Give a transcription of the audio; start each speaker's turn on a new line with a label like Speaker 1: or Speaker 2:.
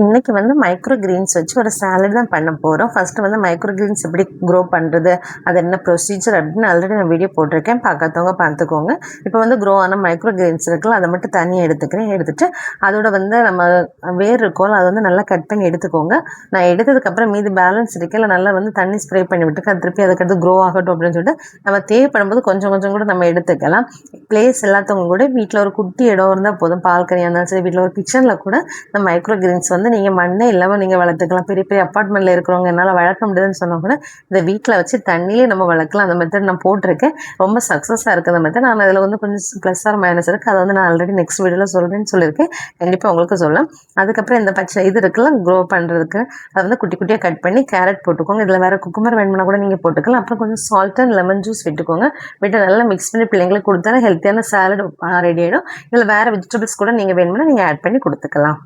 Speaker 1: இன்னைக்கு வந்து micro Green's வச்சு ஒரு சாலட் தான் பண்ண போகிறோம். ஃபஸ்ட்டு வந்து மைக்ரோ கிரீன்ஸ் எப்படி க்ரோ பண்ணுறது, அது என்ன ப்ரொசீஜர் அப்படின்னு ஆல்ரெடி நான் வீடியோ போட்டிருக்கேன். பார்க்காதவங்க பார்த்துக்கோங்க. இப்போ வந்து க்ரோ ஆன மைக்ரோ கிரீன்ஸ் இருக்குல்ல, அதை மட்டும் தனியாக எடுத்துக்கிறேன். எடுத்துட்டு அதோட வந்து நம்ம வேர் இருக்கோம், அதை வந்து நல்லா கட் பண்ணி எடுத்துக்கோங்க. நான் எடுத்ததுக்கப்புறம் மீதி பேலன்ஸ் இருக்குல்ல, நல்லா வந்து தண்ணி ஸ்ப்ரே பண்ணி விட்டுக்கு அது திருப்பி அதுக்கடுத்து க்ரோ ஆகட்டும் அப்படின்னு சொல்லிட்டு நம்ம தேவைப்படும்போது கொஞ்சம் கொஞ்சம் கூட நம்ம எடுத்துக்கலாம். பிளேஸ் எல்லாத்தவங்க கூட வீட்டில் ஒரு குட்டி இடம் இருந்தால் போதும். பால்கனியாக இருந்தாலும் சரி, வீட்டில் ஒரு கிச்சனில் கூட இந்த மைக்ரோ கிரீன்ஸ் வந்து நீங்கள் மண்ணே இல்லாமல் நீங்கள் வளர்த்துக்கலாம். பெரிய பெரிய அப்பார்ட்மெண்ட்டில் இருக்கிறவங்க என்னால் வளர்க்க முடியாதுன்னு சொன்னால் கூட இந்த வீட்டில் வச்சு தண்ணியே நம்ம வளர்க்கலாம். அந்த மெத்தட் நான் போட்டிருக்கேன். ரொம்ப சக்ஸஸாக இருக்குது அந்த மெத்தட். நான் அதில் வந்து கொஞ்சம் ப்ளஸ் ஆர் மைனஸ் இருக்குது. அதை வந்து நான் ஆல்ரெடி நெக்ஸ்ட் வீடியோவில் சொல்கிறேன்னு சொல்லியிருக்கேன். கண்டிப்பாக உங்களுக்கு சொல்லலாம். அதுக்கப்புறம் இந்த பச்சை இது இருக்குல்ல, க்ரோ பண்ணுறதுக்கு அதை வந்து குட்டி குட்டியாக கட் பண்ணி கேரட் போட்டுக்கோங்க. இதில் வேறு குக்கும்பர் வேணும்னா கூட நீங்கள் போட்டுக்கலாம். அப்புறம் கொஞ்சம் சால்ட் அண்ட் லெமன் ஜூஸ் விட்டுக்கோங்க. விட்டு நல்லா மிக்ஸ் பண்ணி பிள்ளைங்களுக்கு கொடுத்தா ஹெல்த்தியான சாலட் ரெடி ஆகிடும். இதில் வேறு வெஜிடபிள்ஸ் கூட நீங்கள் வேணும்னா நீங்கள் ஆட் பண்ணி கொடுத்துக்கலாம்.